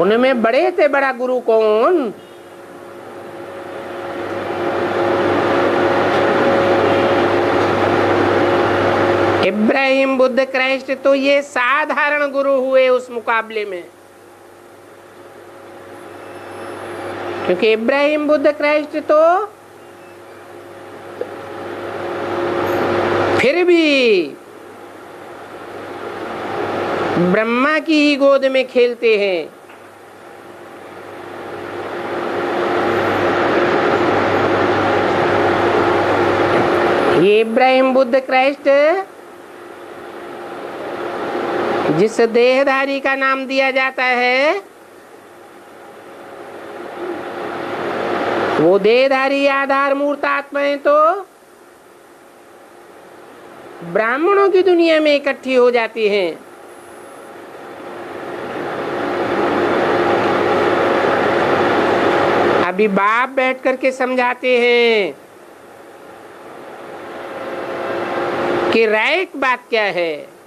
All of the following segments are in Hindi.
उनमें बड़े थे बड़ा गुरु कौन? इब्राहिम, बुद्ध, क्राइस्ट, तो ये साधारण गुरु हुए उस मुकाबले में। क्योंकि इब्राहिम, बुद्ध, क्राइस्ट तो फिर भी ब्रह्मा की ही गोद में खेलते हैं। ये इब्राहिम, बुद्ध, क्राइस्ट जिस देहधारी का नाम दिया जाता है, वो देहधारी आधार मूर्त आत्माएं तो ब्राह्मणों की दुनिया में इकट्ठी हो जाती हैं। अभी बाप बैठ करके समझाते हैं कि राइट बात क्या है,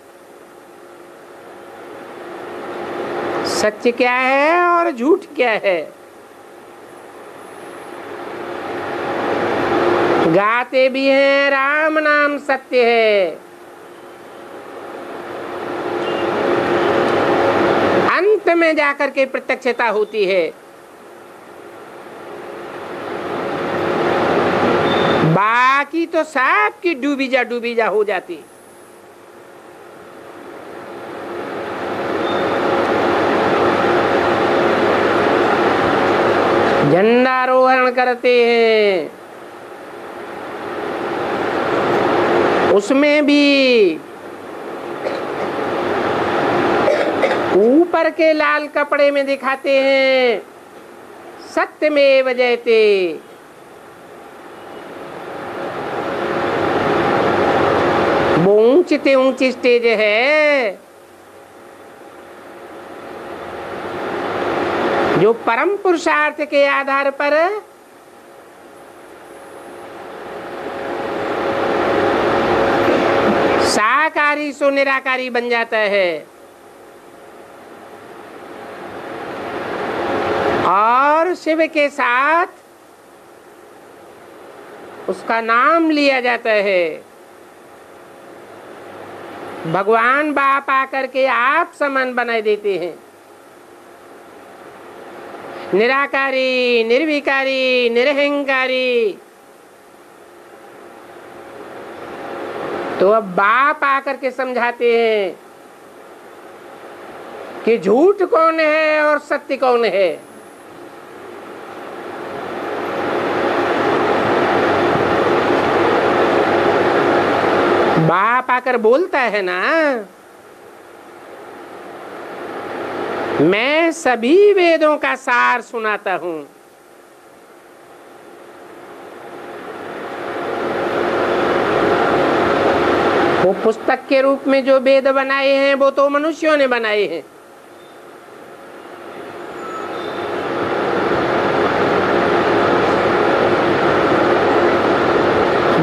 सत्य क्या है और झूठ क्या है। गाते भी हैं राम नाम सत्य है, अंत में जाकर के प्रत्यक्षता होती है। बाकी तो सब की डूबी जा हो जाती। झंडारोहण करते हैं, उसमें भी ऊपर के लाल कपड़े में दिखाते हैं सत्यमेव जयते। वो ऊंची ऊंची स्टेज है जो परम पुरुषार्थ के आधार पर साकारी सो निराकारी बन जाता है और शिव के साथ उसका नाम लिया जाता है। भगवान बाप आकर के आप समान बनाए देते हैं। निराकारी, निर्विकारी, निरहंकारी। तो अब बाप आकर के समझाते हैं कि झूठ कौन है और सत्य कौन है। बाप आकर बोलता है ना, मैं सभी वेदों का सार सुनाता हूं। वो पुस्तक के रूप में जो वेद बनाए हैं वो तो मनुष्यों ने बनाए हैं।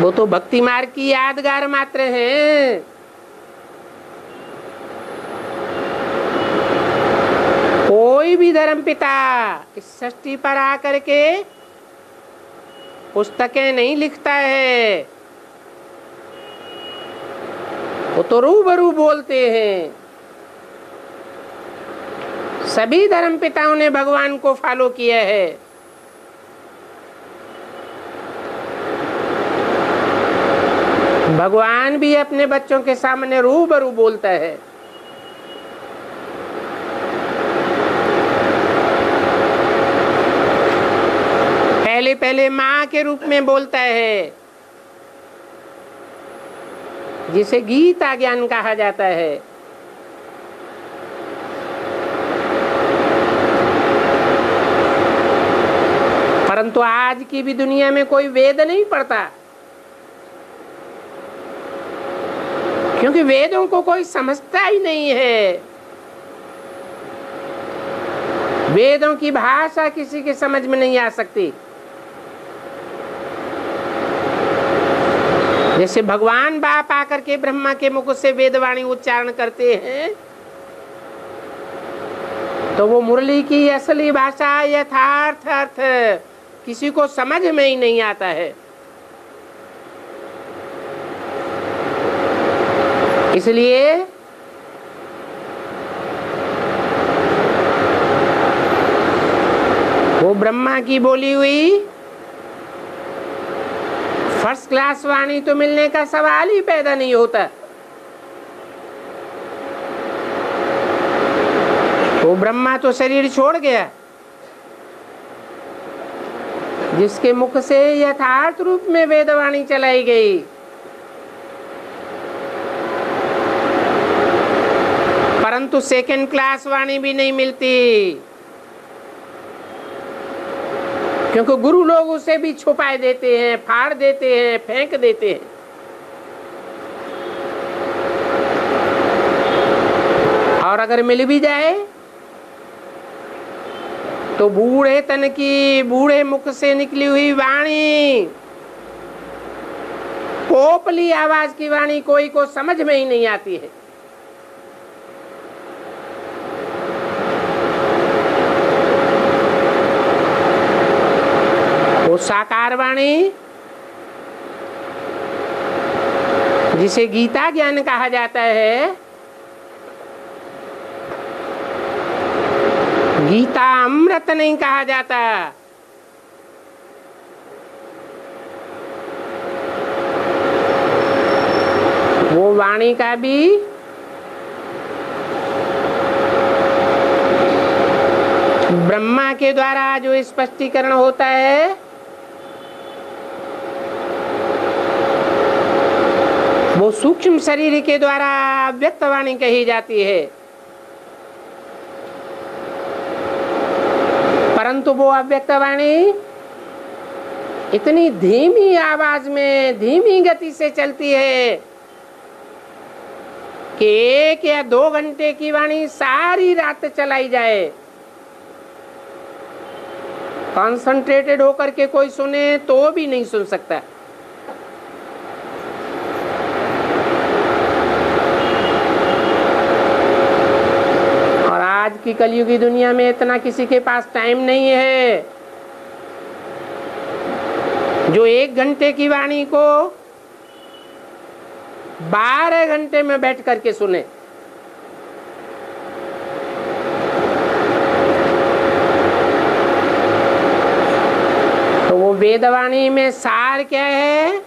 वो तो भक्ति मार्ग की यादगार मात्र हैं। कोई भी धर्म पिता इस सृष्टि पर आकर के पुस्तकें नहीं लिखता है, वो तो रूबरू बोलते हैं। सभी धर्म पिताओं ने भगवान को फॉलो किया है। भगवान भी अपने बच्चों के सामने रूबरू बोलता है। पहले पहले माँ के रूप में बोलता है, जिसे गीता ज्ञान कहा जाता है। परंतु आज की भी दुनिया में कोई वेद नहीं पढ़ता, क्योंकि वेदों को कोई समझता ही नहीं है। वेदों की भाषा किसी के समझ में नहीं आ सकती। जैसे भगवान बाप आकर के ब्रह्मा के मुख से वेदवाणी उच्चारण करते हैं, तो वो मुरली की असली भाषा यथार्थ अर्थ किसी को समझ में ही नहीं आता है। इसलिए वो ब्रह्मा की बोली हुई फर्स्ट क्लास वाणी तो मिलने का सवाल ही पैदा नहीं होता। वो ब्रह्मा तो शरीर छोड़ गया, जिसके मुख से यथार्थ रूप में वेदवाणी चलाई गई। परंतु सेकंड क्लास वाणी भी नहीं मिलती, क्योंकि गुरु लोग उसे भी छुपा देते हैं, फाड़ देते हैं, फेंक देते हैं। और अगर मिल भी जाए तो बूढ़े तन की, बूढ़े मुख से निकली हुई वाणी, पोपली आवाज की वाणी कोई को समझ में ही नहीं आती है। वो साकार वाणी, जिसे गीता ज्ञान कहा जाता है, गीता अमृत नहीं कहा जाता। वो वाणी का भी ब्रह्मा के द्वारा जो स्पष्टीकरण होता है, वो सूक्ष्म शरीर के द्वारा व्यक्त वाणी कही जाती है। परंतु वो अव्यक्त वाणी इतनी धीमी आवाज में, धीमी गति से चलती है कि 1 या 2 घंटे की वाणी सारी रात चलाई जाए, कॉन्सेंट्रेटेड होकर के कोई सुने तो भी नहीं सुन सकता। आज की कलयुगी दुनिया में इतना किसी के पास टाइम नहीं है जो 1 घंटे की वाणी को 12 घंटे में बैठ करके सुने। तो वो वेदवाणी में सार क्या है?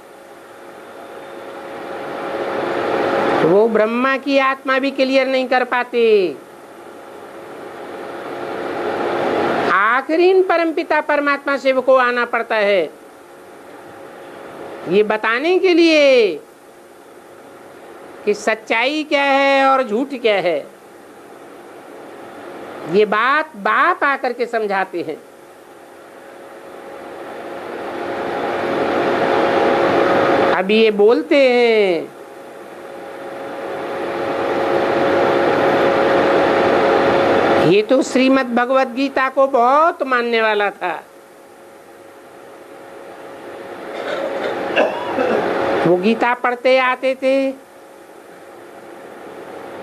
वो ब्रह्मा की आत्मा भी क्लियर नहीं कर पाती। आखिरी परमपिता परमात्मा शिव को आना पड़ता है ये बताने के लिए कि सच्चाई क्या है और झूठ क्या है। ये बात बाप आकर के समझाते हैं। अब ये बोलते हैं ये तो श्रीमद् भगवत गीता को बहुत मानने वाला था, वो गीता पढ़ते आते थे,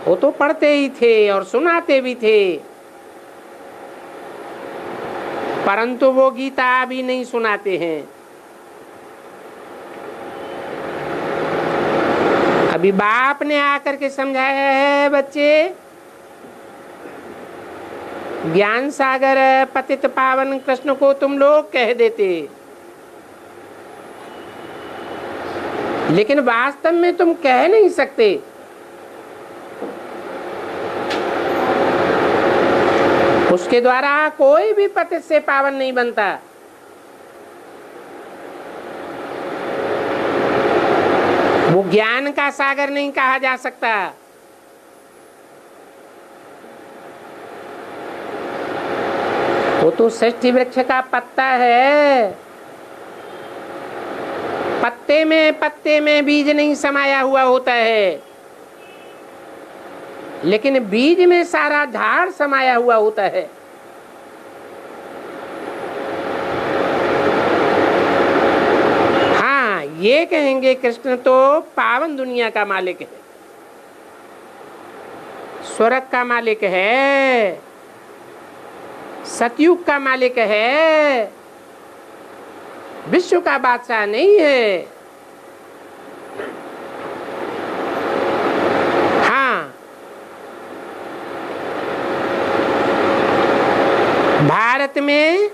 वो तो पढ़ते ही थे और सुनाते भी थे, परंतु वो गीता अभी नहीं सुनाते हैं। अभी बाप ने आकर के समझाया है, बच्चे ज्ञान सागर पतित पावन कृष्ण को तुम लोग कह देते, लेकिन वास्तव में तुम कह नहीं सकते। उसके द्वारा कोई भी पतित से पावन नहीं बनता। वो ज्ञान का सागर नहीं कहा जा सकता। वो तो षष्ठी वृक्ष का पत्ता है, पत्ते में बीज नहीं समाया हुआ होता है, लेकिन बीज में सारा झाड़ समाया हुआ होता है। हाँ, ये कहेंगे कृष्ण तो पावन दुनिया का मालिक है, स्वर्ग का मालिक है, सतयुग का मालिक है, विश्व का बादशाह नहीं है। हाँ, भारत में